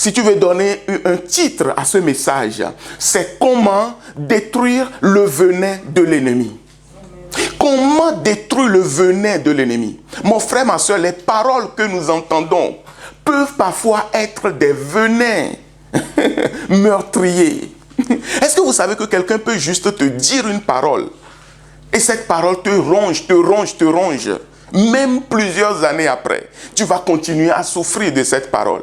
si tu veux donner un titre à ce message, c'est comment détruire le venin de l'ennemi. Comment détruire le venin de l'ennemi? Mon frère, ma soeur, les paroles que nous entendons peuvent parfois être des venins meurtriers. Est-ce que vous savez que quelqu'un peut juste te dire une parole et cette parole te ronge, te ronge, te ronge. Même plusieurs années après, tu vas continuer à souffrir de cette parole.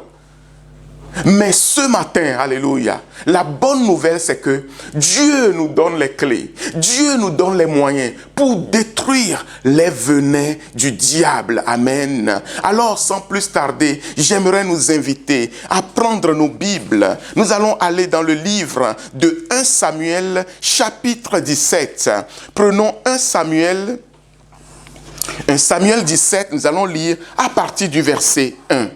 Mais ce matin, alléluia, la bonne nouvelle c'est que Dieu nous donne les clés, Dieu nous donne les moyens pour détruire les venins du diable. Amen. Alors sans plus tarder, j'aimerais nous inviter à prendre nos Bibles. Nous allons aller dans le livre de 1 Samuel chapitre 17. Prenons 1 Samuel 17, nous allons lire à partir du verset 1.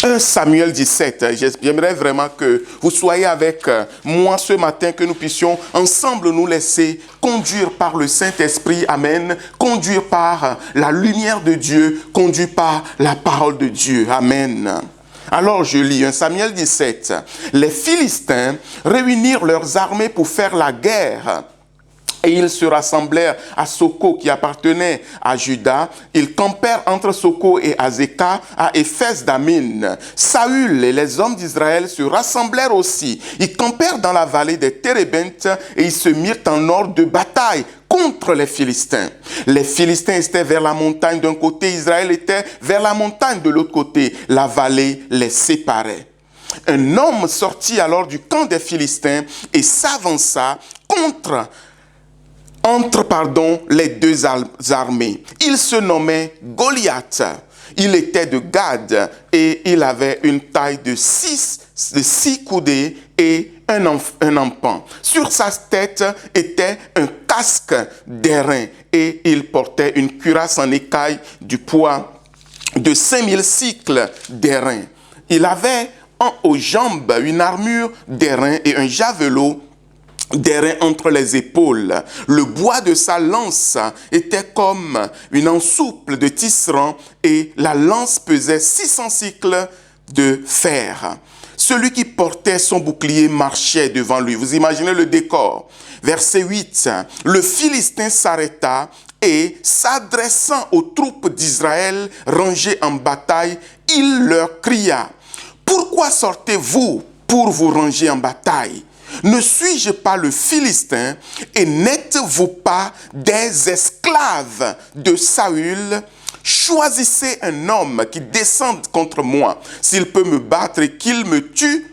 1 Samuel 17, j'aimerais vraiment que vous soyez avec moi ce matin, que nous puissions ensemble nous laisser conduire par le Saint-Esprit, amen, conduire par la lumière de Dieu, conduire par la parole de Dieu, amen. Alors je lis 1 Samuel 17, les Philistins réunirent leurs armées pour faire la guerre. Et ils se rassemblèrent à Soko qui appartenait à Juda. Ils campèrent entre Soko et Azekah à Éphès d'Amin. Saül et les hommes d'Israël se rassemblèrent aussi. Ils campèrent dans la vallée des Térébintes et ils se mirent en ordre de bataille contre les Philistins. Les Philistins étaient vers la montagne d'un côté, Israël était vers la montagne de l'autre côté. La vallée les séparait. Un homme sortit alors du camp des Philistins et s'avança entre les deux armées. Il se nommait Goliath. Il était de Gad et il avait une taille de 6 coudées et un empan. Sur sa tête était un casque d'airain et il portait une cuirasse en écaille du poids de 5000 cycles d'airain. Il avait aux jambes une armure d'airain et un javelot d'airain entre les épaules. Le bois de sa lance était comme une ensouple de tisserand et la lance pesait 600 cycles de fer. Celui qui portait son bouclier marchait devant lui. Vous imaginez le décor. Verset 8. Le Philistin s'arrêta et s'adressant aux troupes d'Israël rangées en bataille, il leur cria: « Pourquoi sortez-vous pour vous ranger en bataille ? Ne suis-je pas le Philistin et n'êtes-vous pas des esclaves de Saül? Choisissez un homme qui descende contre moi. S'il peut me battre et qu'il me tue,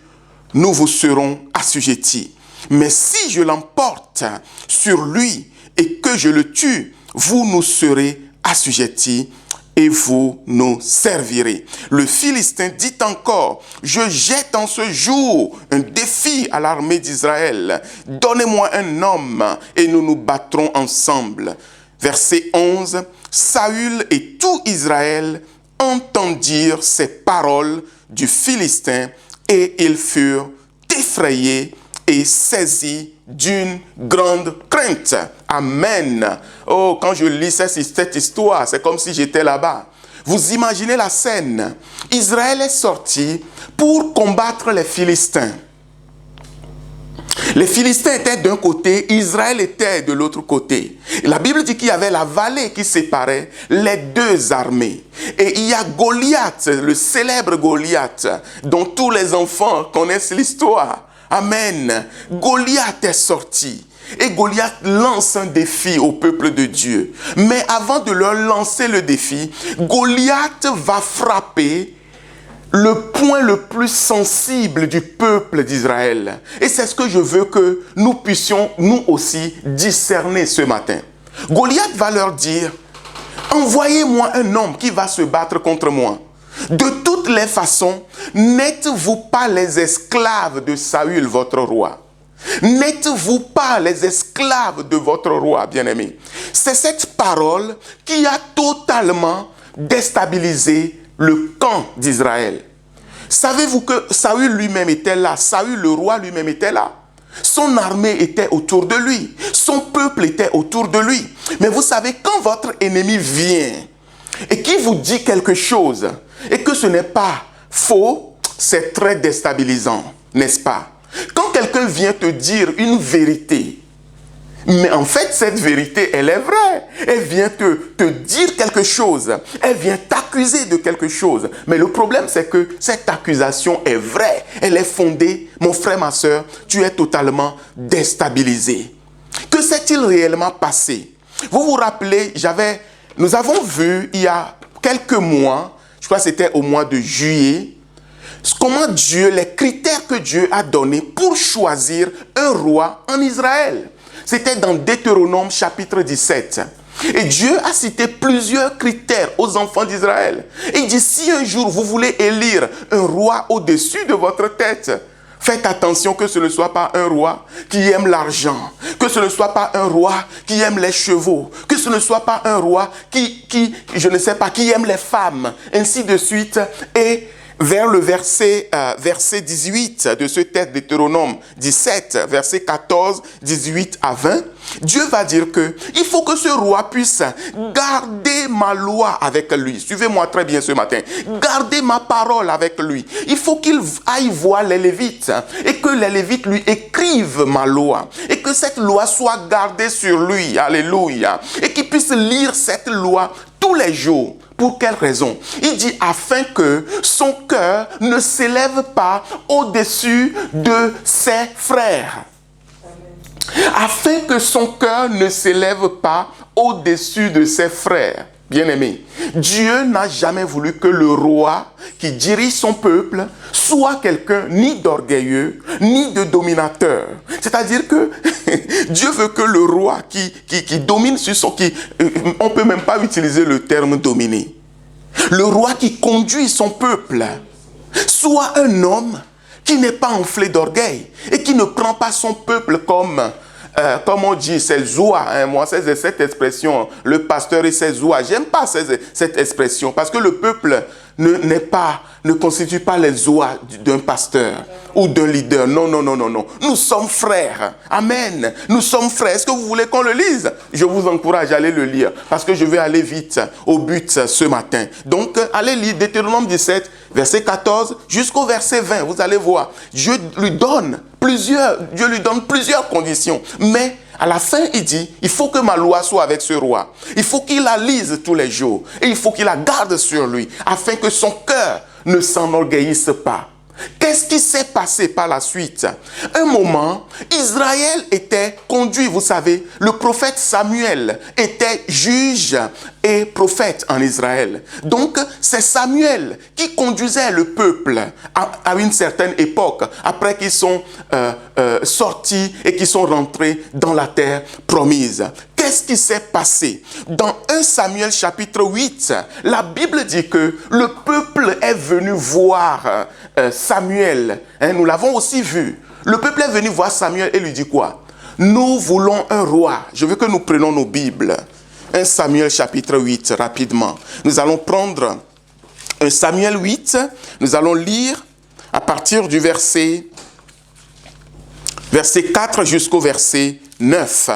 nous vous serons assujettis. Mais si je l'emporte sur lui et que je le tue, vous nous serez assujettis et vous nous servirez. » Le Philistin dit encore: « Je jette en ce jour un défi à l'armée d'Israël. Donnez-moi un homme et nous nous battrons ensemble. » Verset 11. Saül et tout Israël entendirent ces paroles du Philistin et ils furent effrayés et saisis d'une grande crainte. Amen. Oh, quand je lis cette histoire, c'est comme si j'étais là-bas. Vous imaginez la scène. Israël est sorti pour combattre les Philistins. Les Philistins étaient d'un côté, Israël était de l'autre côté. La Bible dit qu'il y avait la vallée qui séparait les deux armées. Et il y a Goliath, le célèbre Goliath, dont tous les enfants connaissent l'histoire. Amen. Goliath est sorti. Et Goliath lance un défi au peuple de Dieu. Mais avant de leur lancer le défi, Goliath va frapper le point le plus sensible du peuple d'Israël. Et c'est ce que je veux que nous puissions, nous aussi, discerner ce matin. Goliath va leur dire: « Envoyez-moi un homme qui va se battre contre moi. De toutes les façons, n'êtes-vous pas les esclaves de Saül, votre roi? N'êtes-vous pas les esclaves de votre roi, bien-aimé? » C'est cette parole qui a totalement déstabilisé le camp d'Israël. Savez-vous que Saül lui-même était là? Saül, le roi lui-même, était là. Son armée était autour de lui. Son peuple était autour de lui. Mais vous savez, quand votre ennemi vient et qu'il vous dit quelque chose et que ce n'est pas faux, c'est très déstabilisant, n'est-ce pas? Quand quelqu'un vient te dire une vérité, mais en fait, cette vérité, elle est vraie. Elle vient te dire quelque chose. Elle vient t'accuser de quelque chose. Mais le problème, c'est que cette accusation est vraie. Elle est fondée. Mon frère, ma soeur, tu es totalement déstabilisé. Que s'est-il réellement passé? Vous vous rappelez, nous avons vu il y a quelques mois, je crois que c'était au mois de juillet, comment Dieu, les critères que Dieu a donnés pour choisir un roi en Israël. C'était dans Deutéronome chapitre 17. Et Dieu a cité plusieurs critères aux enfants d'Israël. Et il dit, si un jour vous voulez élire un roi au-dessus de votre tête, faites attention que ce ne soit pas un roi qui aime l'argent, que ce ne soit pas un roi qui aime les chevaux, que ce ne soit pas un roi qui aime les femmes, ainsi de suite. Et vers le verset 18 de ce texte Deutéronome 17, verset 14, 18 à 20, Dieu va dire que il faut que ce roi puisse garder ma loi avec lui. Suivez-moi très bien ce matin. Garder ma parole avec lui. Il faut qu'il aille voir les Lévites et que les Lévites lui écrivent ma loi et que cette loi soit gardée sur lui. Alléluia. Et qu'il puisse lire cette loi tous les jours. Pour quelle raison? Il dit afin que son cœur ne s'élève pas au-dessus de ses frères. Afin que son cœur ne s'élève pas au-dessus de ses frères. Bien-aimés, Dieu n'a jamais voulu que le roi qui dirige son peuple soit quelqu'un ni d'orgueilleux, ni de dominateur. C'est-à-dire que Dieu veut que le roi qui domine sur son... on ne peut même pas utiliser le terme dominer. Le roi qui conduit son peuple soit un homme qui n'est pas enflé d'orgueil et qui ne prend pas son peuple comme on dit, ses oies. Hein, moi, c'est cette expression, le pasteur et ses oies. J'aime pas cette expression parce que le peuple ne constitue pas les oies d'un pasteur ou d'un leader. Non, non, non, non, non. Nous sommes frères. Amen. Nous sommes frères. Est-ce que vous voulez qu'on le lise? Je vous encourage à aller le lire parce que je vais aller vite au but ce matin. Donc, allez lire Deutéronome 17, verset 14 jusqu'au verset 20. Vous allez voir. Dieu lui donne plusieurs conditions. Mais à la fin, il dit, il faut que ma loi soit avec ce roi. Il faut qu'il la lise tous les jours. Et il faut qu'il la garde sur lui, afin que son cœur ne s'enorgueillisse pas. Qu'est-ce qui s'est passé par la suite? Un moment, Israël était conduit, vous savez, le prophète Samuel était juge et prophète en Israël. Donc, c'est Samuel qui conduisait le peuple à une certaine époque, après qu'ils sont sortis et qu'ils sont rentrés dans la terre promise. Qu'est-ce qui s'est passé? Dans 1 Samuel chapitre 8, la Bible dit que le peuple est venu voir Samuel. Hein, nous l'avons aussi vu. Le peuple est venu voir Samuel et lui dit quoi? Nous voulons un roi. Je veux que nous prenions nos Bibles. 1 Samuel chapitre 8, rapidement. Nous allons prendre 1 Samuel 8. Nous allons lire à partir du verset 4 jusqu'au verset 9.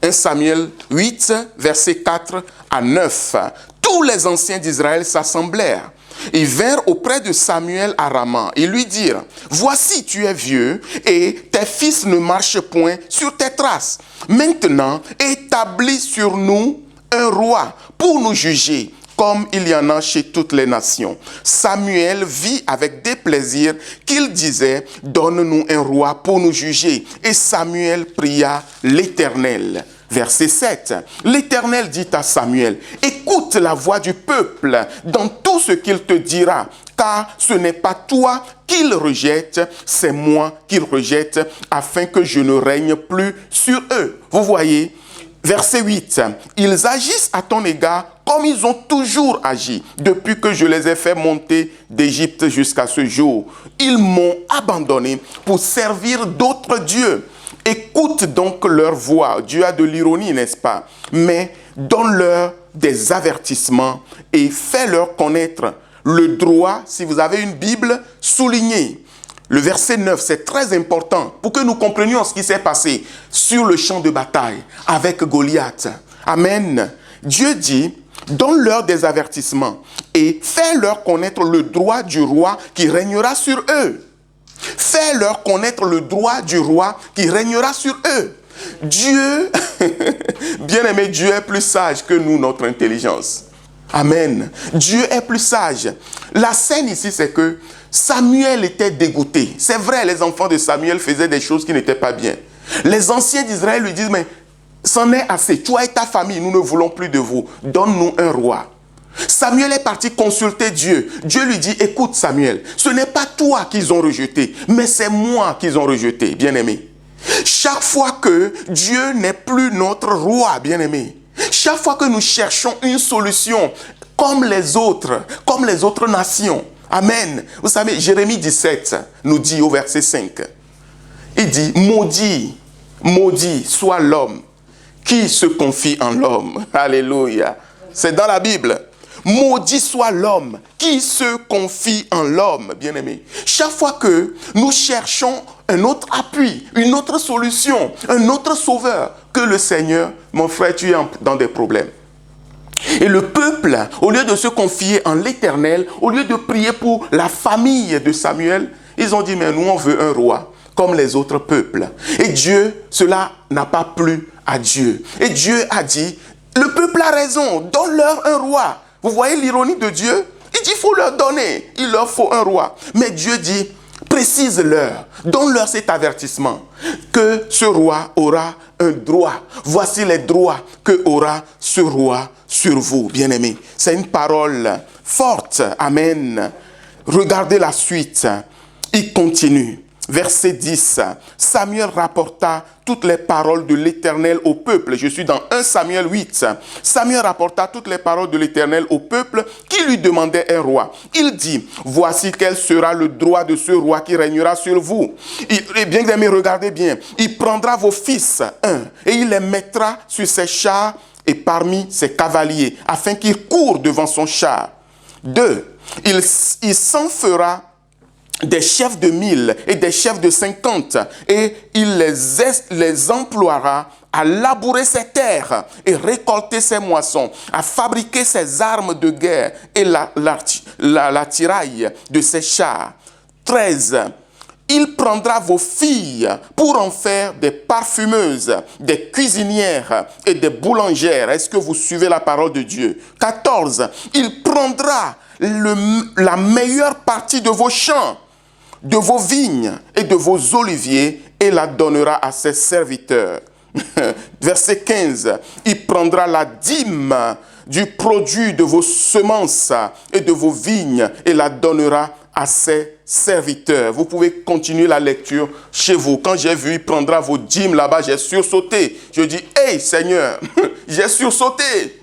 1 Samuel 8, verset 4 à 9. Tous les anciens d'Israël s'assemblèrent. Ils vinrent auprès de Samuel à Rama et lui dirent, « Voici, tu es vieux et tes fils ne marchent point sur tes traces. Maintenant, établis sur nous un roi pour nous juger, comme il y en a chez toutes les nations. » Samuel vit avec déplaisir qu'il disait, « Donne-nous un roi pour nous juger. » Et Samuel pria l'Éternel. Verset 7. L'Éternel dit à Samuel, « Écoute la voix du peuple dans tout ce qu'il te dira, car ce n'est pas toi qu'il rejette, c'est moi qu'il rejette, afin que je ne règne plus sur eux. » Vous voyez, verset 8. « Ils agissent à ton égard comme ils ont toujours agi, depuis que je les ai fait monter d'Égypte jusqu'à ce jour. Ils m'ont abandonné pour servir d'autres dieux. Écoute donc leur voix. » Dieu a de l'ironie, n'est-ce pas? Mais donne-leur des avertissements et fais-leur connaître le droit. Si vous avez une Bible, soulignez. Le verset 9, c'est très important pour que nous comprenions ce qui s'est passé sur le champ de bataille avec Goliath. Amen. Dieu dit, donne-leur des avertissements et fais-leur connaître le droit du roi qui régnera sur eux. Fais-leur connaître le droit du roi qui régnera sur eux. Dieu, bien-aimé, Dieu est plus sage que nous, notre intelligence. Amen. Dieu est plus sage. La scène ici, c'est que Samuel était dégoûté. C'est vrai, les enfants de Samuel faisaient des choses qui n'étaient pas bien. Les anciens d'Israël lui disent, mais c'en est assez. Toi et ta famille, nous ne voulons plus de vous. Donne-nous un roi. Samuel est parti consulter Dieu. Dieu lui dit, écoute Samuel, ce n'est pas toi qu'ils ont rejeté, mais c'est moi qu'ils ont rejeté, bien-aimé. Chaque fois que Dieu n'est plus notre roi, bien-aimé, chaque fois que nous cherchons une solution comme les autres nations, amen. Vous savez, Jérémie 17 nous dit au verset 5, il dit, maudit soit l'homme qui se confie en l'homme. Alléluia. C'est dans la Bible. Maudit soit l'homme qui se confie en l'homme, bien-aimé. Chaque fois que nous cherchons un autre appui, une autre solution, un autre sauveur que le Seigneur, mon frère, tu es dans des problèmes. Et le peuple, au lieu de se confier en l'Éternel, au lieu de prier pour la famille de Samuel, ils ont dit, mais nous on veut un roi comme les autres peuples. Et Dieu, cela n'a pas plu à Dieu. Et Dieu a dit, le peuple a raison, donne-leur un roi. Vous voyez l'ironie de Dieu? Il dit, il faut leur donner, il leur faut un roi. Mais Dieu dit, précise-leur, donne-leur cet avertissement, que ce roi aura un droit. Voici les droits que aura ce roi sur vous, bien-aimés. C'est une parole forte, amen. Regardez la suite, il continue. Verset 10, Samuel rapporta toutes les paroles de l'Éternel au peuple. Je suis dans 1 Samuel 8. Samuel rapporta toutes les paroles de l'Éternel au peuple qui lui demandait un roi. Il dit, voici quel sera le droit de ce roi qui régnera sur vous. Et bien aimé, regardez bien, il prendra vos fils, et il les mettra sur ses chars et parmi ses cavaliers, afin qu'ils courent devant son char. 2, il s'en fera des chefs de 1000 et des chefs de 50, et il les emploiera à labourer ses terres et récolter ses moissons, à fabriquer ses armes de guerre et la tiraille de ses chars. 13. Il prendra vos filles pour en faire des parfumeuses, des cuisinières et des boulangères. Est-ce que vous suivez la parole de Dieu? 14. Il prendra la meilleure partie de vos champs, de vos vignes et de vos oliviers, et la donnera à ses serviteurs. Verset 15. Il prendra la dîme du produit de vos semences et de vos vignes et la donnera à ses serviteurs. Vous pouvez continuer la lecture chez vous. Quand j'ai vu, il prendra vos dîmes là-bas, j'ai sursauté. Je dis, hey Seigneur, j'ai sursauté.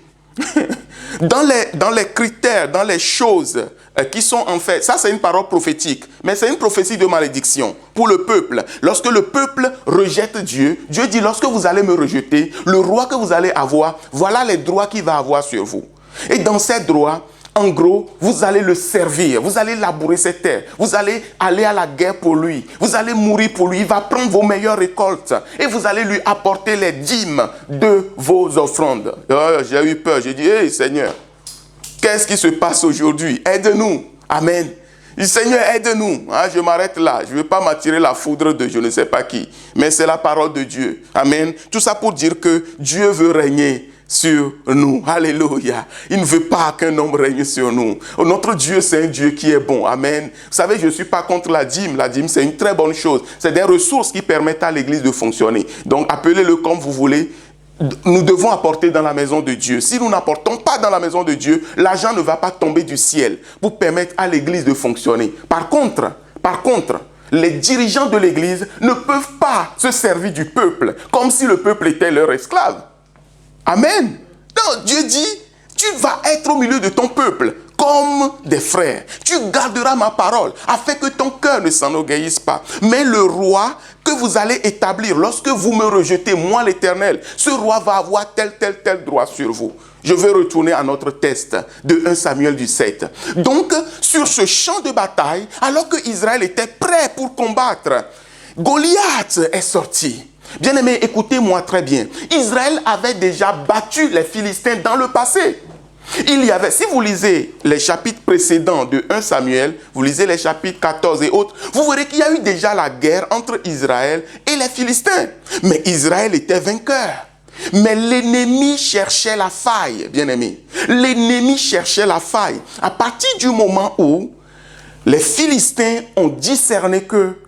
Dans les critères, dans les choses qui sont en fait, ça c'est une parole prophétique, mais c'est une prophétie de malédiction pour le peuple. Lorsque le peuple rejette Dieu, Dieu dit, lorsque vous allez me rejeter, le roi que vous allez avoir, voilà les droits qu'il va avoir sur vous. Et dans ces droits, en gros, vous allez le servir, vous allez labourer ses terres, vous allez aller à la guerre pour lui, vous allez mourir pour lui, il va prendre vos meilleures récoltes et vous allez lui apporter les dîmes de vos offrandes. Oh, j'ai eu peur, j'ai dit, hey Seigneur, qu'est-ce qui se passe aujourd'hui? Aide-nous, amen. Seigneur, aide-nous. Je m'arrête là, je ne veux pas m'attirer la foudre de je ne sais pas qui, mais c'est la parole de Dieu, amen. Tout ça pour dire que Dieu veut régner sur nous. Alléluia. Il ne veut pas qu'un homme règne sur nous. Notre Dieu, c'est un Dieu qui est bon. Amen. Vous savez, je ne suis pas contre la dîme. La dîme, c'est une très bonne chose. C'est des ressources qui permettent à l'Église de fonctionner. Donc, appelez-le comme vous voulez. Nous devons apporter dans la maison de Dieu. Si nous n'apportons pas dans la maison de Dieu, l'argent ne va pas tomber du ciel pour permettre à l'Église de fonctionner. Par contre, les dirigeants de l'Église ne peuvent pas se servir du peuple comme si le peuple était leur esclave. Amen. Non, Dieu dit, tu vas être au milieu de ton peuple comme des frères. Tu garderas ma parole afin que ton cœur ne s'enorgueillisse pas. Mais le roi que vous allez établir lorsque vous me rejetez, moi l'Éternel, ce roi va avoir tel droit sur vous. Je vais retourner à notre texte de 1 Samuel 17. Donc, sur ce champ de bataille, alors que Israël était prêt pour combattre, Goliath est sorti. Bien-aimés, écoutez-moi très bien. Israël avait déjà battu les Philistins dans le passé. Il y avait, si vous lisez les chapitres précédents de 1 Samuel, vous lisez les chapitres 14 et autres, vous verrez qu'il y a eu déjà la guerre entre Israël et les Philistins. Mais Israël était vainqueur. Mais l'ennemi cherchait la faille, bien-aimés. L'ennemi cherchait la faille. À partir du moment où les Philistins ont discerné que,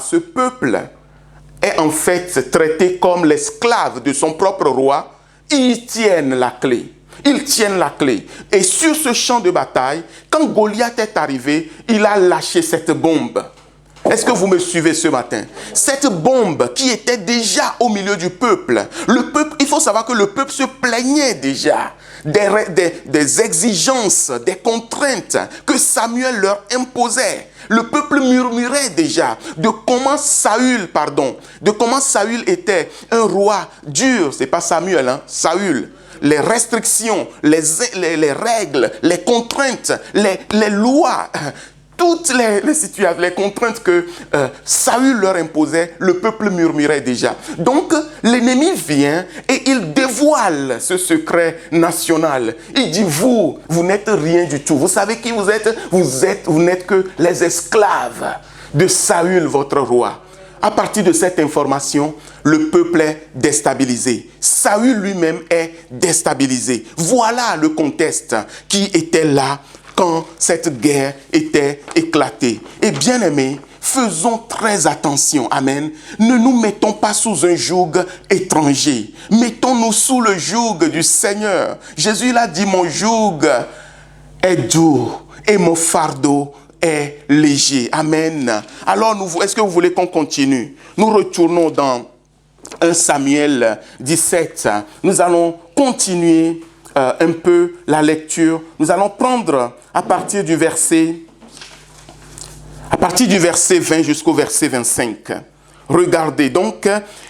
ce peuple est en fait traité comme l'esclave de son propre roi, ils tiennent la clé. Ils tiennent la clé. Et sur ce champ de bataille, quand Goliath est arrivé, il a lâché cette bombe. Est-ce que vous me suivez ce matin? Cette bombe qui était déjà au milieu du peuple. Le peuple, il faut savoir que le peuple se plaignait déjà des exigences, des contraintes que Samuel leur imposait. Le peuple murmurait déjà de comment Saül était un roi dur. C'est pas Samuel, hein, Saül. Les restrictions, les règles, les contraintes, les lois, toutes les situations, les contraintes que Saül leur imposait, le peuple murmurait déjà. Donc, l'ennemi vient et il dévoile ce secret national. Il dit, vous n'êtes rien du tout. Vous savez qui vous êtes? Vous n'êtes que les esclaves de Saül, votre roi. À partir de cette information, le peuple est déstabilisé. Saül lui-même est déstabilisé. Voilà le contexte qui était là quand cette guerre était éclatée. Et bien aimés, faisons très attention. Amen. Ne nous mettons pas sous un joug étranger. Mettons-nous sous le joug du Seigneur. Jésus il a dit, mon joug est doux et mon fardeau est léger. Amen. Alors, est-ce que vous voulez qu'on continue? Nous retournons dans 1 Samuel 17. Nous allons continuer un peu la lecture. Nous allons prendre à partir du verset 20 jusqu'au verset 25. Regardez donc,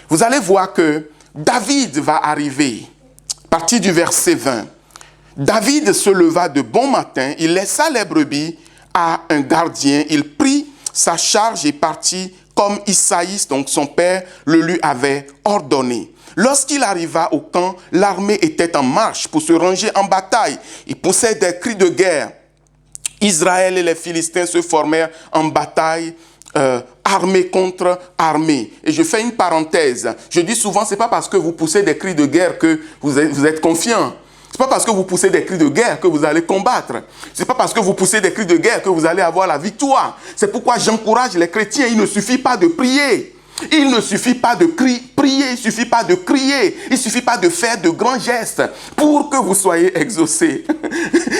vous allez voir que David va arriver. À partir du verset 20. David se leva de bon matin, il laissa les brebis à un gardien, il prit sa charge et partit comme Isaïe, donc son père, le lui avait ordonné. Lorsqu'il arriva au camp, l'armée était en marche pour se ranger en bataille. Il poussait des cris de guerre. Israël et les Philistins se formèrent en bataille, armée contre armée. Et je fais une parenthèse. Je dis souvent, c'est pas parce que vous poussez des cris de guerre que vous êtes confiant. C'est pas parce que vous poussez des cris de guerre que vous allez combattre. C'est pas parce que vous poussez des cris de guerre que vous allez avoir la victoire. C'est pourquoi j'encourage les chrétiens. Il ne suffit pas de prier. Il ne suffit pas de prier, il ne suffit pas de crier, il ne suffit pas de faire de grands gestes pour que vous soyez exaucés.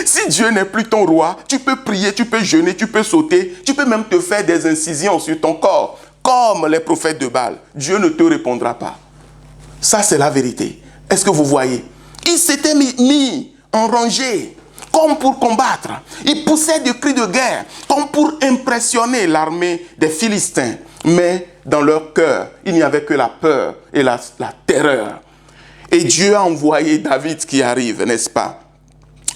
Si Dieu n'est plus ton roi, tu peux prier, tu peux jeûner, tu peux sauter, tu peux même te faire des incisions sur ton corps, comme les prophètes de Baal. Dieu ne te répondra pas. Ça, c'est la vérité. Est-ce que vous voyez? Il s'était mis en rangée, comme pour combattre. Il poussait des cris de guerre, comme pour impressionner l'armée des Philistins. Mais dans leur cœur, il n'y avait que la peur et la terreur. Et Dieu a envoyé David qui arrive, n'est-ce pas?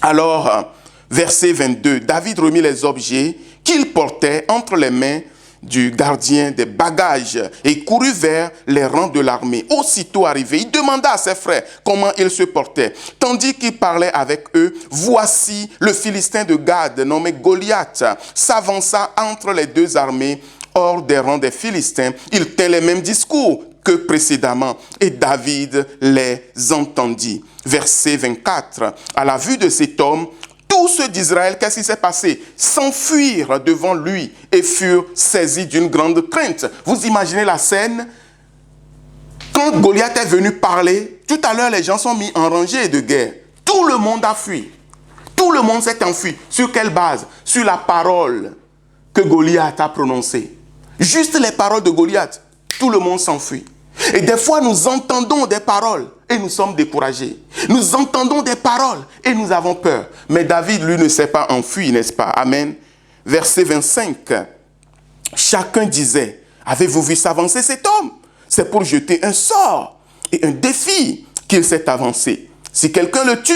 Alors, verset 22, David remit les objets qu'il portait entre les mains du gardien des bagages et courut vers les rangs de l'armée. Aussitôt arrivé, il demanda à ses frères comment ils se portaient. Tandis qu'il parlait avec eux, voici le Philistin de Gad, nommé Goliath, s'avança entre les deux armées hors des rangs des Philistins. Il tint les mêmes discours que précédemment et David les entendit. Verset 24. À la vue de cet homme, tous ceux d'Israël, qu'est-ce qui s'est passé? S'enfuirent devant lui et furent saisis d'une grande crainte. Vous imaginez la scène? Quand Goliath est venu parler, tout à l'heure les gens sont mis en rangée de guerre. Tout le monde a fui. Tout le monde s'est enfui. Sur quelle base? Sur la parole que Goliath a prononcée. Juste les paroles de Goliath, tout le monde s'enfuit. Et des fois, nous entendons des paroles et nous sommes découragés. Nous entendons des paroles et nous avons peur. Mais David, lui, ne s'est pas enfui, n'est-ce pas? Amen. Verset 25. Chacun disait, avez-vous vu s'avancer cet homme? C'est pour jeter un sort et un défi qu'il s'est avancé. Si quelqu'un le tue,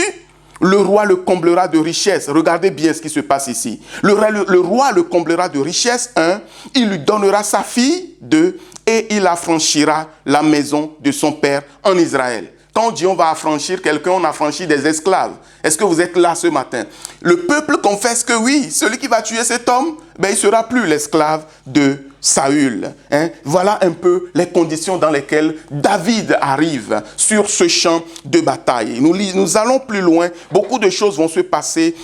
le roi le comblera de richesse. Regardez bien ce qui se passe ici. Le roi le comblera de richesse. 1. Il lui donnera sa fille. 2. Et il affranchira la maison de son père en Israël. Quand on dit on va affranchir quelqu'un, on affranchit des esclaves. Est-ce que vous êtes là ce matin? Le peuple confesse que oui, celui qui va tuer cet homme, ben, il ne sera plus l'esclave de Saül. Voilà un peu les conditions dans lesquelles David arrive sur ce champ de bataille. Nous allons plus loin. Beaucoup de choses vont se passer.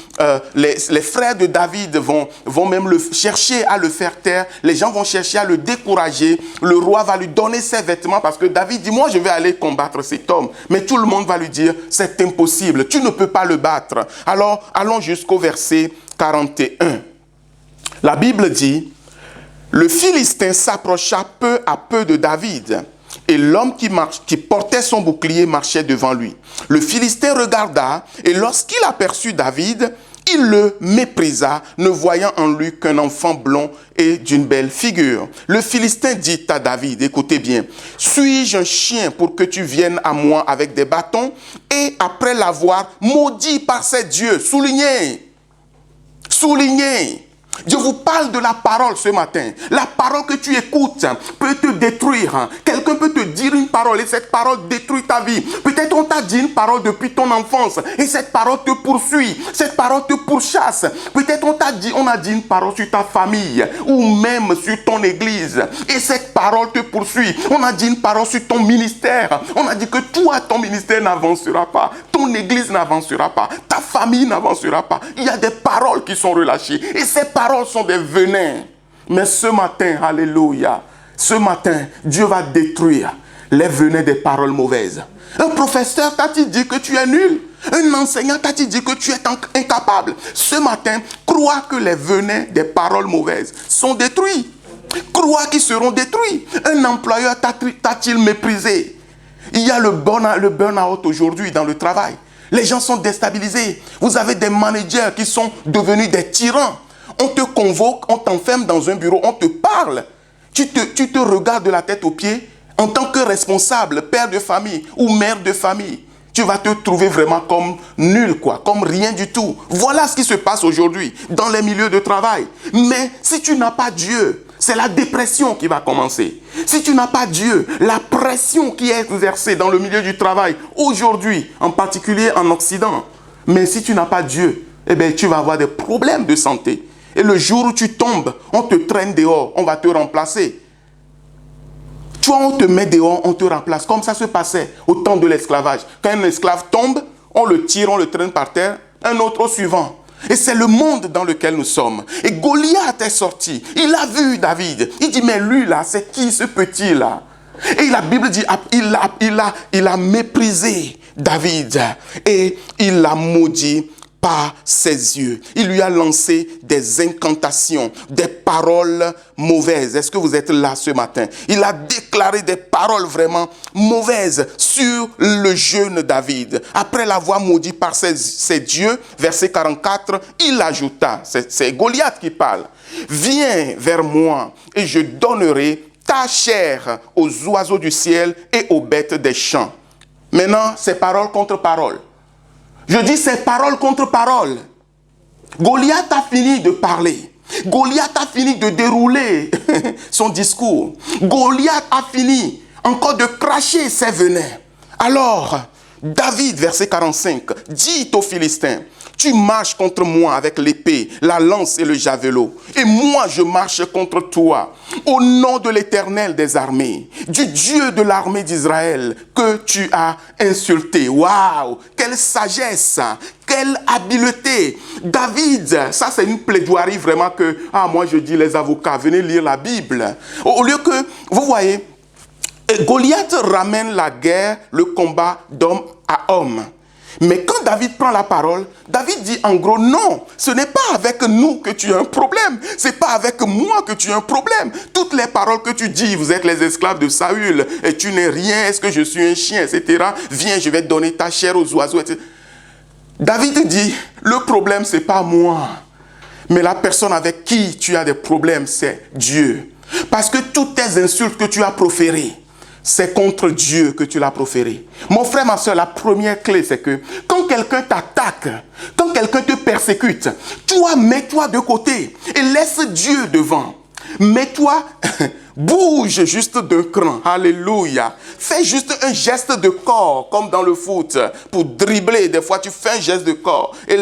Les frères de David vont même chercher à le faire taire. Les gens vont chercher à le décourager. Le roi va lui donner ses vêtements parce que David dit, moi je vais aller combattre cet homme. Mais tout le monde va lui dire, c'est impossible. Tu ne peux pas le battre. Alors, allons jusqu'au verset 41. La Bible dit, le Philistin s'approcha peu à peu de David, et l'homme qui portait son bouclier marchait devant lui. Le Philistin regarda, et lorsqu'il aperçut David, il le méprisa, ne voyant en lui qu'un enfant blond et d'une belle figure. Le Philistin dit à David, écoutez bien, suis-je un chien pour que tu viennes à moi avec des bâtons? Et après l'avoir maudit par ses dieux, soulignez, je vous parle de la parole ce matin. La parole que tu écoutes peut te détruire. Quelqu'un peut te dire une parole et cette parole détruit ta vie. Peut-être on t'a dit une parole depuis ton enfance et cette parole te poursuit. Cette parole te pourchasse. Peut-être on a dit une parole sur ta famille ou même sur ton église et cette parole te poursuit. On a dit une parole sur ton ministère. On a dit que toi, ton ministère n'avancera pas. Ton église n'avancera pas. Ta famille n'avancera pas. Il y a des paroles qui sont relâchées et ces paroles sont des venins. Mais ce matin, alléluia, ce matin, Dieu va détruire les venins des paroles mauvaises. Un professeur t'a-t-il dit que tu es nul? Un enseignant t'a-t-il dit que tu es incapable? Ce matin, crois que les venins des paroles mauvaises sont détruits. Crois qu'ils seront détruits. Un employeur t'a-t-il méprisé? Il y a le burn-out aujourd'hui dans le travail. Les gens sont déstabilisés. Vous avez des managers qui sont devenus des tyrans. On te convoque, on t'enferme dans un bureau, on te parle. Tu te regardes de la tête aux pieds en tant que responsable, père de famille ou mère de famille. Tu vas te trouver vraiment comme nul, comme rien du tout. Voilà ce qui se passe aujourd'hui dans les milieux de travail. Mais si tu n'as pas Dieu, c'est la dépression qui va commencer. Si tu n'as pas Dieu, la pression qui est exercée dans le milieu du travail, aujourd'hui, en particulier en Occident. Mais si tu n'as pas Dieu, eh bien, tu vas avoir des problèmes de santé. Et le jour où tu tombes, on te traîne dehors, on va te remplacer. Tu vois, on te met dehors, on te remplace. Comme ça se passait au temps de l'esclavage. Quand un esclave tombe, on le tire, on le traîne par terre, un autre au suivant. Et c'est le monde dans lequel nous sommes. Et Goliath est sorti. Il a vu David. Il dit, mais lui là, c'est qui ce petit là? Et la Bible dit, il a méprisé David. Et il l'a maudit par ses yeux. Il lui a lancé des incantations, des paroles mauvaises. Est-ce que vous êtes là ce matin? Il a déclaré des paroles vraiment mauvaises sur le jeune David. Après l'avoir maudit par ses dieux, verset 44, il ajouta, c'est Goliath qui parle, « Viens vers moi et je donnerai ta chair aux oiseaux du ciel et aux bêtes des champs. » Maintenant, c'est parole contre parole. Je dis c'est parole contre parole. Goliath a fini de parler. Goliath a fini de dérouler son discours. Goliath a fini encore de cracher ses venins. Alors, David, verset 45, dit aux Philistins, tu marches contre moi avec l'épée, la lance et le javelot. Et moi, je marche contre toi. Au nom de l'Éternel des armées, du Dieu de l'armée d'Israël que tu as insulté. Waouh! Quelle sagesse! Quelle habileté! David, ça c'est une plaidoirie vraiment que, moi je dis les avocats, venez lire la Bible. Au lieu que, vous voyez, Goliath ramène la guerre, le combat d'homme à homme. Mais quand David prend la parole, David dit en gros, non, ce n'est pas avec nous que tu as un problème. Ce n'est pas avec moi que tu as un problème. Toutes les paroles que tu dis, vous êtes les esclaves de Saül, et tu n'es rien, est-ce que je suis un chien, etc. Viens, je vais te donner ta chair aux oiseaux, etc. David dit, le problème, ce n'est pas moi. Mais la personne avec qui tu as des problèmes, c'est Dieu. Parce que toutes tes insultes que tu as proférées, c'est contre Dieu que tu l'as proféré. Mon frère, ma soeur, la première clé, c'est que quand quelqu'un t'attaque, quand quelqu'un te persécute, toi, mets-toi de côté et laisse Dieu devant. Mets-toi, bouge juste d'un cran. Alléluia. Fais juste un geste de corps, comme dans le foot, pour dribbler. Des fois, tu fais un geste de corps et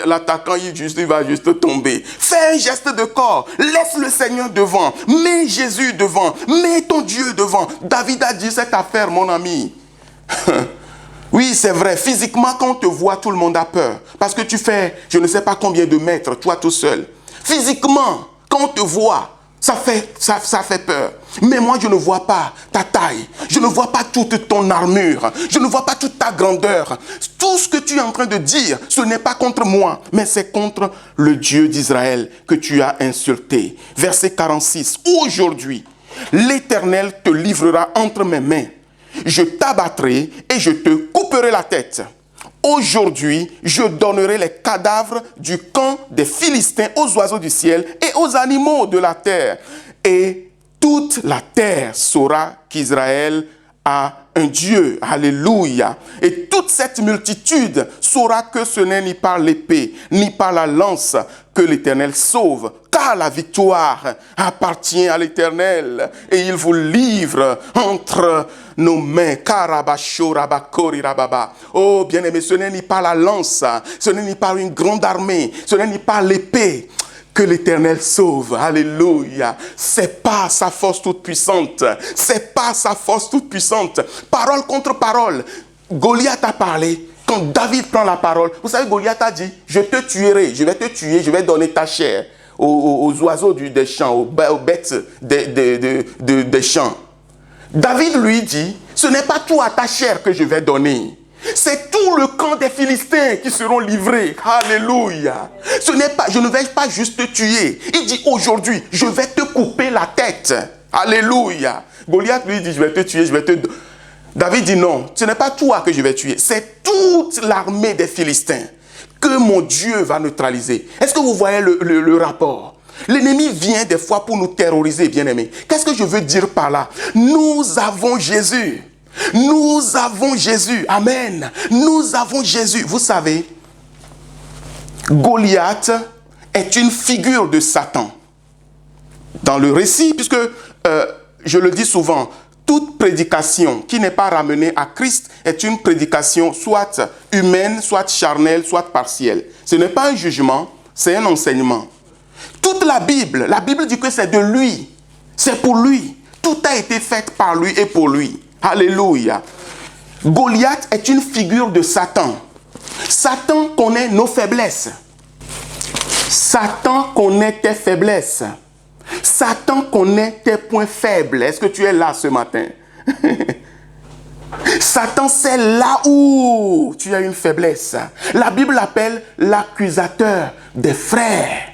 l'attaquant, il va juste tomber. Fais un geste de corps. Laisse le Seigneur devant. Mets Jésus devant. Mets ton Dieu devant. David a dit cette affaire, mon ami. Oui, c'est vrai. Physiquement, quand on te voit, tout le monde a peur. Parce que tu fais, je ne sais pas combien de mètres, toi tout seul. Physiquement, quand on te voit, ça fait peur. Mais moi, je ne vois pas ta taille. Je ne vois pas toute ton armure. Je ne vois pas toute ta grandeur. Tout ce que tu es en train de dire, ce n'est pas contre moi, mais c'est contre le Dieu d'Israël que tu as insulté. Verset 46. Aujourd'hui, l'Éternel te livrera entre mes mains. Je t'abattrai et je te couperai la tête. Aujourd'hui, je donnerai les cadavres du camp des Philistins aux oiseaux du ciel et aux animaux de la terre. Et toute la terre saura qu'Israël a un Dieu. Alléluia. Et toute cette multitude saura que ce n'est ni par l'épée, ni par la lance que l'Éternel sauve, car la victoire appartient à l'Éternel et il vous livre entre nos mains. Oh bien-aimé, ce n'est ni par la lance, ce n'est ni par une grande armée, ce n'est ni par l'épée que l'Éternel sauve. Alléluia. C'est pas sa force toute puissante. C'est pas sa force toute puissante. Parole contre parole. Goliath a parlé. Quand David prend la parole, vous savez, Goliath a dit, je te tuerai, je vais te tuer, je vais donner ta chair aux oiseaux des champs, aux bêtes des champs. David lui dit, ce n'est pas toi ta chair que je vais donner. C'est tout le camp des Philistins qui seront livrés. Alléluia. Ce n'est pas, je ne vais pas juste te tuer. Il dit aujourd'hui, je vais te couper la tête. Alléluia. Goliath lui dit, je vais te tuer, je vais te... David dit non, ce n'est pas toi que je vais tuer. C'est toute l'armée des Philistins que mon Dieu va neutraliser. Est-ce que vous voyez le rapport? L'ennemi vient des fois pour nous terroriser, bien-aimés. Qu'est-ce que je veux dire par là? Nous avons Jésus. Nous avons Jésus. Amen. Nous avons Jésus. Vous savez, Goliath est une figure de Satan. Dans le récit, puisque je le dis souvent, toute prédication qui n'est pas ramenée à Christ est une prédication soit humaine, soit charnelle, soit partielle. Ce n'est pas un jugement, c'est un enseignement. Toute la Bible dit que c'est de lui. C'est pour lui. Tout a été fait par lui et pour lui. Alléluia. Goliath est une figure de Satan. Satan connaît nos faiblesses. Satan connaît tes faiblesses. Satan connaît tes points faibles. Est-ce que tu es là ce matin? Satan sait là où tu as une faiblesse. La Bible l'appelle l'accusateur des frères.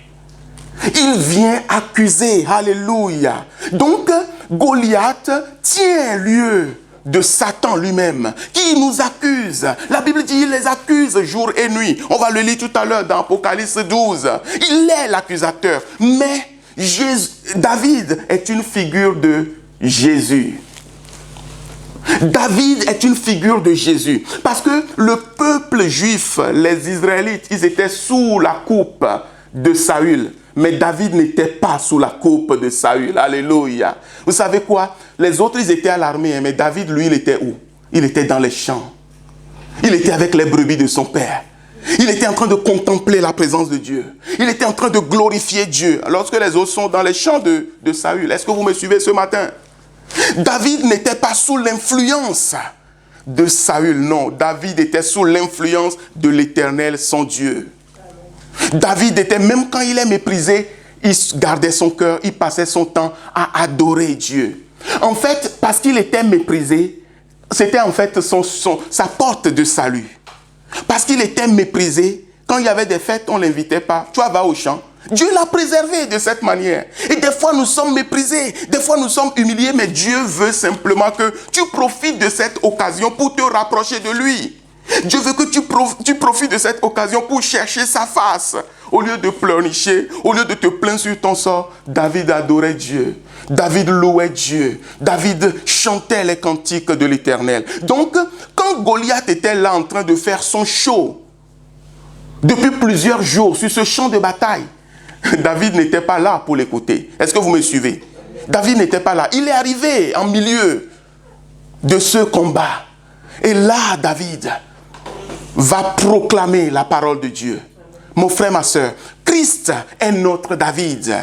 Il vient accuser. Alléluia. Donc, Goliath tient lieu de Satan lui-même, qui nous accuse. La Bible dit qu'il les accuse jour et nuit. On va le lire tout à l'heure dans Apocalypse 12. Il est l'accusateur. Mais David est une figure de Jésus. David est une figure de Jésus. Parce que le peuple juif, les Israélites, ils étaient sous la coupe de Saül. Mais David n'était pas sous la coupe de Saül. Alléluia. Vous savez quoi? Les autres, ils étaient à l'armée. Mais David, lui, il était où? Il était dans les champs. Il était avec les brebis de son père. Il était en train de contempler la présence de Dieu. Il était en train de glorifier Dieu. Lorsque les autres sont dans les champs de Saül. Est-ce que vous me suivez ce matin? David n'était pas sous l'influence de Saül. Non, David était sous l'influence de l'Éternel, son Dieu. David était, même quand il est méprisé, il gardait son cœur, il passait son temps à adorer Dieu. En fait, parce qu'il était méprisé, c'était en fait sa porte de salut. Parce qu'il était méprisé, quand il y avait des fêtes, on ne l'invitait pas. Tu vas au champ. Dieu l'a préservé de cette manière. Et des fois, nous sommes méprisés. Des fois, nous sommes humiliés. Mais Dieu veut simplement que tu profites de cette occasion pour te rapprocher de lui. Dieu veut que tu profites de cette occasion pour chercher sa face. Au lieu de pleurnicher, au lieu de te plaindre sur ton sort, David adorait Dieu. David louait Dieu. David chantait les cantiques de l'Éternel. Donc, quand Goliath était là en train de faire son show, depuis plusieurs jours sur ce champ de bataille, David n'était pas là pour l'écouter. Est-ce que vous me suivez? David n'était pas là. Il est arrivé en milieu de ce combat. Et là, David va proclamer la parole de Dieu. Mon frère, ma soeur, Christ est notre David.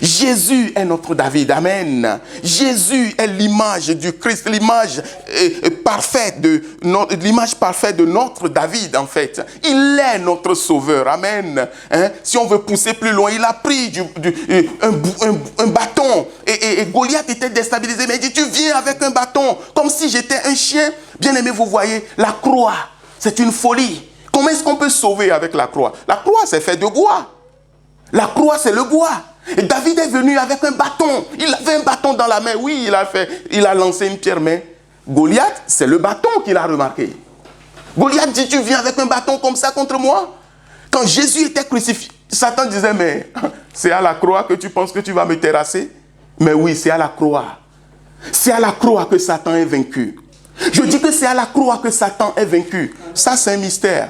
Jésus est notre David. Amen. Jésus est l'image du Christ, l'image parfaite de notre David, en fait. Il est notre sauveur. Amen. Si on veut pousser plus loin, il a pris un bâton. Et Goliath était déstabilisé. Mais il dit, tu viens avec un bâton, comme si j'étais un chien. Bien aimé, vous voyez, la croix, c'est une folie. Comment est-ce qu'on peut sauver avec la croix? La croix, c'est fait de bois. La croix, c'est le bois. Et David est venu avec un bâton. Il avait un bâton dans la main. Oui, il a lancé une pierre, mais Goliath, c'est le bâton qu'il a remarqué. Goliath dit, tu viens avec un bâton comme ça contre moi? Quand Jésus était crucifié, Satan disait, mais c'est à la croix que tu penses que tu vas me terrasser? Mais oui, c'est à la croix. C'est à la croix que Satan est vaincu. Je dis que c'est à la croix que Satan est vaincu. Ça, c'est un mystère.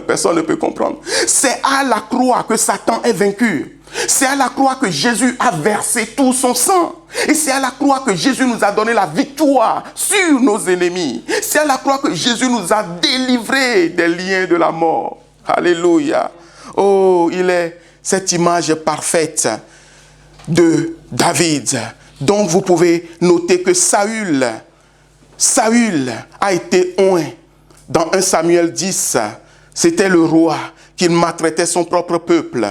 Personne ne peut comprendre. C'est à la croix que Satan est vaincu. C'est à la croix que Jésus a versé tout son sang. Et c'est à la croix que Jésus nous a donné la victoire sur nos ennemis. C'est à la croix que Jésus nous a délivrés des liens de la mort. Alléluia. Oh, il est cette image parfaite de David. Donc vous pouvez noter que Saül a été oint. Dans 1 Samuel 10, c'était le roi qui maltraitait son propre peuple.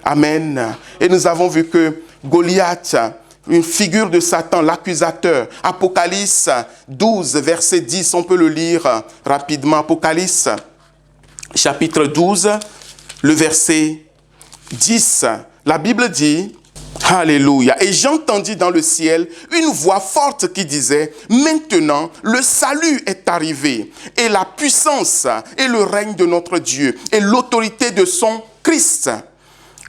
Amen. Et nous avons vu que Goliath, une figure de Satan, l'accusateur. Apocalypse 12, verset 10, on peut le lire rapidement. Apocalypse, chapitre 12, le verset 10. La Bible dit... Alléluia. Et j'entendis dans le ciel une voix forte qui disait, maintenant le salut est arrivé, et la puissance et le règne de notre Dieu, et l'autorité de son Christ.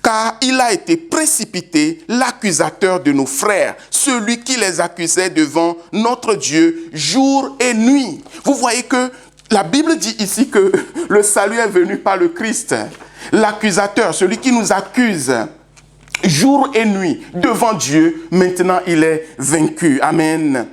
Car il a été précipité l'accusateur de nos frères, celui qui les accusait devant notre Dieu jour et nuit. Vous voyez que la Bible dit ici que le salut est venu par le Christ. L'accusateur, celui qui nous accuse jour et nuit devant Dieu, maintenant il est vaincu. Amen.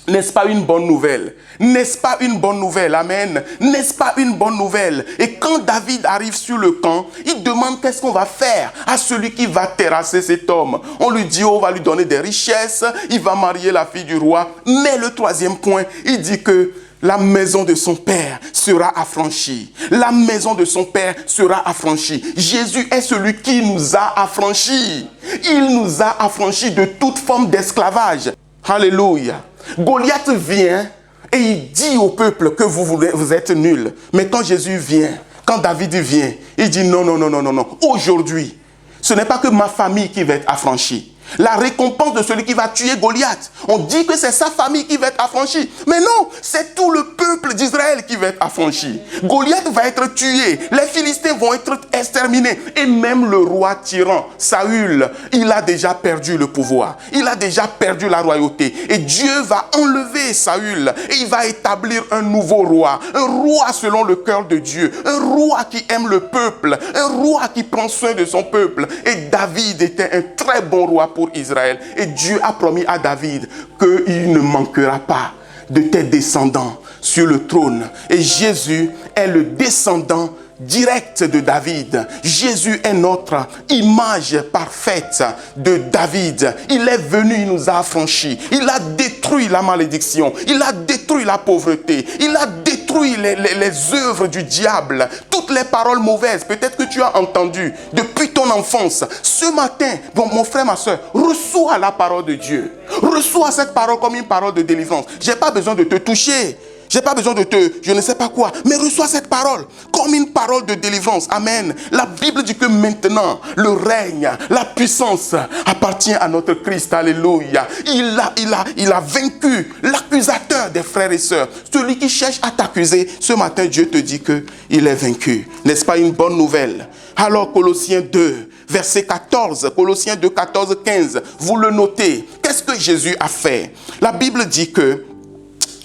N'est-ce pas une bonne nouvelle? N'est-ce pas une bonne nouvelle? Amen. N'est-ce pas une bonne nouvelle? Et quand David arrive sur le camp, il demande qu'est-ce qu'on va faire à celui qui va terrasser cet homme. On lui dit, on va lui donner des richesses, il va marier la fille du roi. Mais le troisième point, il dit que la maison de son père sera affranchie. La maison de son père sera affranchie. Jésus est celui qui nous a affranchis. Il nous a affranchis de toute forme d'esclavage. Alléluia. Goliath vient et il dit au peuple que vous êtes nuls. Mais quand Jésus vient, quand David vient, il dit non, non, non, non, non, non. Aujourd'hui, ce n'est pas que ma famille qui va être affranchie. La récompense de celui qui va tuer Goliath. On dit que c'est sa famille qui va être affranchie. Mais non, c'est tout le peuple d'Israël qui va être affranchi. Goliath va être tué. Les Philistins vont être exterminés. Et même le roi tyran, Saül, il a déjà perdu le pouvoir. Il a déjà perdu la royauté. Et Dieu va enlever Saül. Et il va établir un nouveau roi. Un roi selon le cœur de Dieu. Un roi qui aime le peuple. Un roi qui prend soin de son peuple. Et David était un très bon roi pour Israël. Et Dieu a promis à David qu'il ne manquera pas de tes descendants sur le trône. Et Jésus est le descendant direct de David. Jésus est notre image parfaite de David. Il est venu, il nous a affranchis. Il a détruit la malédiction. Il a détruit la pauvreté. Il a détruit les œuvres du diable. Toutes les paroles mauvaises, peut-être que tu as entendu depuis ton enfance. Ce matin, bon, mon frère, ma soeur, reçois la parole de Dieu. Reçois cette parole comme une parole de délivrance. Je n'ai pas besoin de te toucher. Je n'ai pas besoin de je ne sais pas quoi, mais reçois cette parole comme une parole de délivrance. Amen. La Bible dit que maintenant, le règne, la puissance appartient à notre Christ. Alléluia. Il a vaincu l'accusateur des frères et sœurs. Celui qui cherche à t'accuser, ce matin, Dieu te dit qu'il est vaincu. N'est-ce pas une bonne nouvelle? Alors, Colossiens 2, verset 14, Colossiens 2, 14, 15, vous le notez. Qu'est-ce que Jésus a fait? La Bible dit que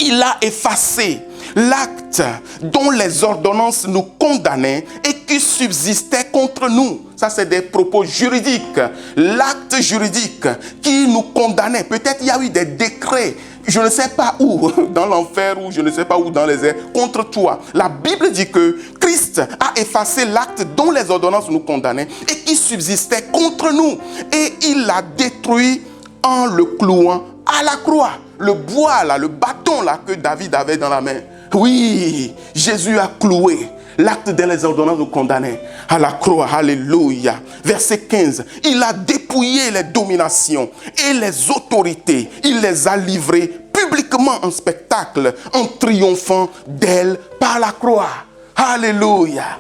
il a effacé l'acte dont les ordonnances nous condamnaient et qui subsistait contre nous. Ça, c'est des propos juridiques. L'acte juridique qui nous condamnait. Peut-être il y a eu des décrets, je ne sais pas où, dans l'enfer ou je ne sais pas où dans les airs, contre toi. La Bible dit que Christ a effacé l'acte dont les ordonnances nous condamnaient et qui subsistait contre nous. Et il l'a détruit en le clouant à la croix. Le bois là, le bâton là que David avait dans la main. Oui, Jésus a cloué l'acte dont les ordonnances nous condamnaient à la croix. Alléluia. Verset 15. Il a dépouillé les dominations et les autorités. Il les a livrées publiquement en spectacle, en triomphant d'elles par la croix. Alléluia.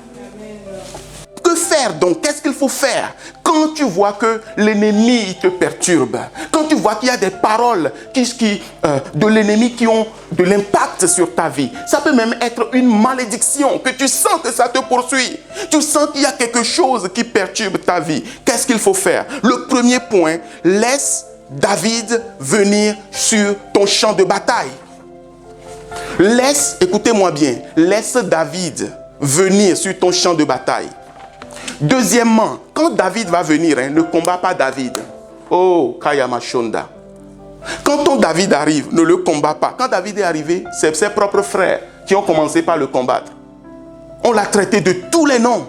Que faire donc? Qu'est-ce qu'il faut faire quand tu vois que l'ennemi te perturbe? Quand tu vois qu'il y a des paroles de l'ennemi qui ont de l'impact sur ta vie. Ça peut même être une malédiction, que tu sens que ça te poursuit. Tu sens qu'il y a quelque chose qui perturbe ta vie. Qu'est-ce qu'il faut faire? Le premier point, laisse David venir sur ton champ de bataille. Écoutez-moi bien, laisse David venir sur ton champ de bataille. Deuxièmement, quand David va venir, ne combat pas David. Oh, Kayama Shonda. Quand ton David arrive, ne le combat pas. Quand David est arrivé, c'est ses propres frères qui ont commencé par le combattre. On l'a traité de tous les noms.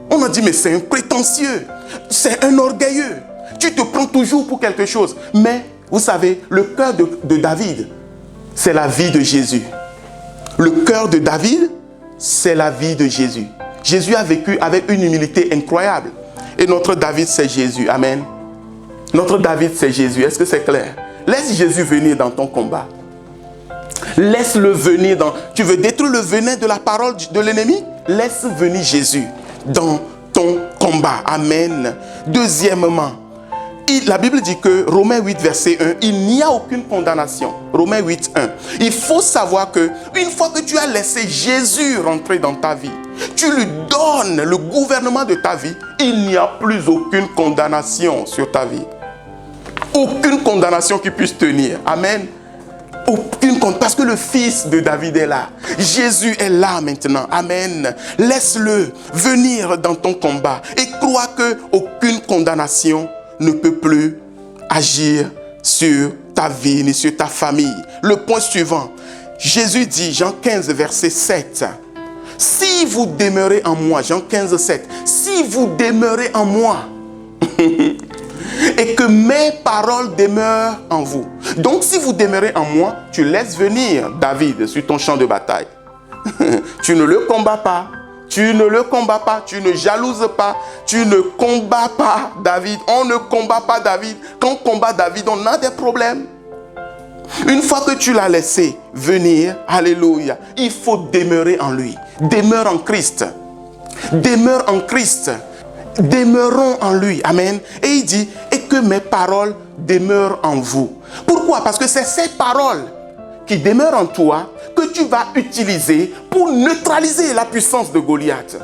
On a dit, mais c'est un prétentieux, c'est un orgueilleux. Tu te prends toujours pour quelque chose. Mais, vous savez, le cœur de David, c'est la vie de Jésus. Le cœur de David, c'est la vie de Jésus. Jésus a vécu avec une humilité incroyable. Et notre David, c'est Jésus. Amen. Notre David, c'est Jésus. Est-ce que c'est clair? Laisse Jésus venir dans ton combat. Laisse-le venir dans... Tu veux détruire le venin de la parole de l'ennemi? Laisse venir Jésus dans ton combat. Amen. Deuxièmement, la Bible dit que, Romains 8, verset 1, il n'y a aucune condamnation. Romains 8, 1. Il faut savoir que, une fois que tu as laissé Jésus rentrer dans ta vie, tu lui donnes le gouvernement de ta vie, il n'y a plus aucune condamnation sur ta vie. Aucune condamnation qui puisse tenir. Amen. Parce que le fils de David est là. Jésus est là maintenant. Amen. Laisse-le venir dans ton combat et crois qu'aucune condamnation ne peut plus agir sur ta vie ni sur ta famille. Le point suivant. Jésus dit, Jean 15, verset 7. Si vous demeurez en moi, Jean 15, 7. Si vous demeurez en moi et que mes paroles demeurent en vous. Donc si vous demeurez en moi, tu laisses venir David sur ton champ de bataille. Tu ne le combats pas. Tu ne le combats pas, tu ne jalouses pas, tu ne combats pas David. On ne combat pas David. Quand on combat David, on a des problèmes. Une fois que tu l'as laissé venir, alléluia, il faut demeurer en lui. Demeure en Christ. Demeure en Christ. Demeurons en lui. Amen. Et il dit, et que mes paroles demeurent en vous. Pourquoi? Parce que c'est ces paroles qui demeurent en toi que tu vas utiliser pour neutraliser la puissance de Goliath.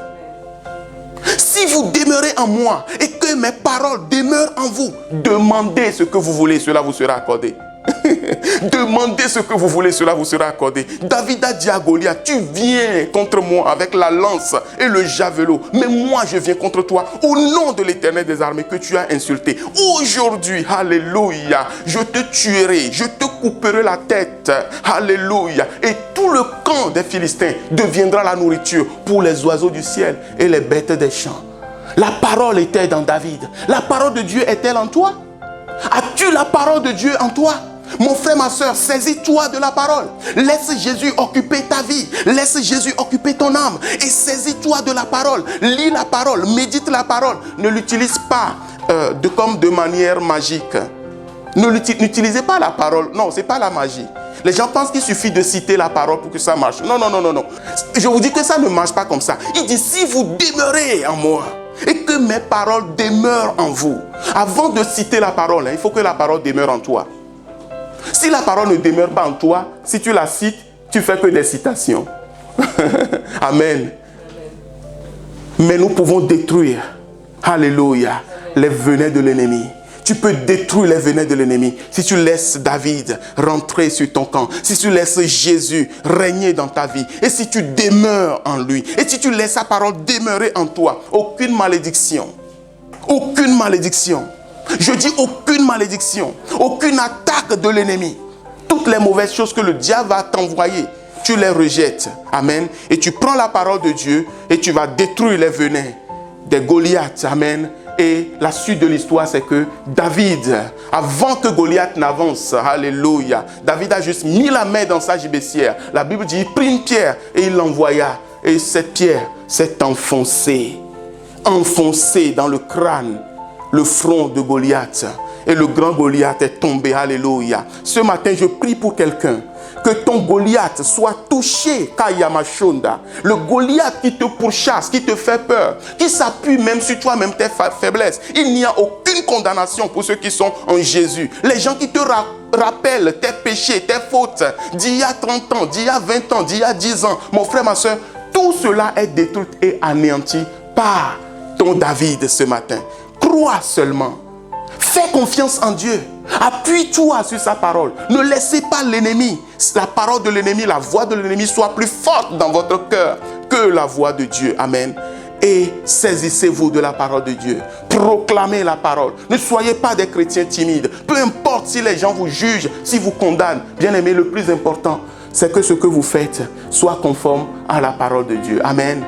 Si vous demeurez en moi et que mes paroles demeurent en vous, demandez ce que vous voulez, cela vous sera accordé. Demandez ce que vous voulez, cela vous sera accordé. David a dit à Goliath, tu viens contre moi avec la lance et le javelot, mais moi je viens contre toi au nom de l'Éternel des armées que tu as insulté. Aujourd'hui, alléluia, je te tuerai, je te couperai la tête, alléluia, et tout le camp des Philistins deviendra la nourriture pour les oiseaux du ciel et les bêtes des champs. La parole était dans David. La parole de Dieu est-elle en toi? As-tu la parole de Dieu en toi? Mon frère, ma soeur, saisis-toi de la parole. Laisse Jésus occuper ta vie. Laisse Jésus occuper ton âme. Et saisis-toi de la parole. Lis la parole, médite la parole. Ne l'utilise pas comme de manière magique. N'utilisez pas la parole. Non, ce n'est pas la magie. Les gens pensent qu'il suffit de citer la parole pour que ça marche. Non, non, non, non, non. Je vous dis que ça ne marche pas comme ça. Il dit, si vous demeurez en moi et que mes paroles demeurent en vous. Avant de citer la parole, il faut que la parole demeure en toi. Si la parole ne demeure pas en toi, si tu la cites, tu fais que des citations. Amen. Mais nous pouvons détruire, alléluia, les venins de l'ennemi. Tu peux détruire les venins de l'ennemi si tu laisses David rentrer sur ton camp, si tu laisses Jésus régner dans ta vie et si tu demeures en lui et si tu laisses sa parole demeurer en toi. Aucune malédiction, je dis aucune malédiction, aucune attaque de l'ennemi. Toutes les mauvaises choses que le diable va t'envoyer, tu les rejettes. Amen. Et tu prends la parole de Dieu et tu vas détruire les venins des Goliaths. Amen. Et la suite de l'histoire, c'est que David, avant que Goliath n'avance, alléluia, David a juste mis la main dans sa gibecière. La Bible dit, il prit une pierre et il l'envoya. Et cette pierre s'est enfoncée dans le crâne, le front de Goliath. Et le grand Goliath est tombé, alléluia. Ce matin, je prie pour quelqu'un. Que ton Goliath soit touché, Kayamashonda. Le Goliath qui te pourchasse, qui te fait peur, qui s'appuie même sur toi-même tes faiblesses. Il n'y a aucune condamnation pour ceux qui sont en Jésus. Les gens qui te rappellent tes péchés, tes fautes d'il y a 30 ans, d'il y a 20 ans, d'il y a 10 ans. Mon frère, ma soeur, tout cela est détruit et anéanti par ton David ce matin. Crois seulement. Fais confiance en Dieu. Appuie-toi sur sa parole. Ne laissez pas l'ennemi, la parole de l'ennemi, la voix de l'ennemi soit plus forte dans votre cœur que la voix de Dieu. Amen. Et saisissez-vous de la parole de Dieu. Proclamez la parole. Ne soyez pas des chrétiens timides. Peu importe si les gens vous jugent, si vous condamnent. Bien aimé, le plus important, c'est que ce que vous faites soit conforme à la parole de Dieu. Amen.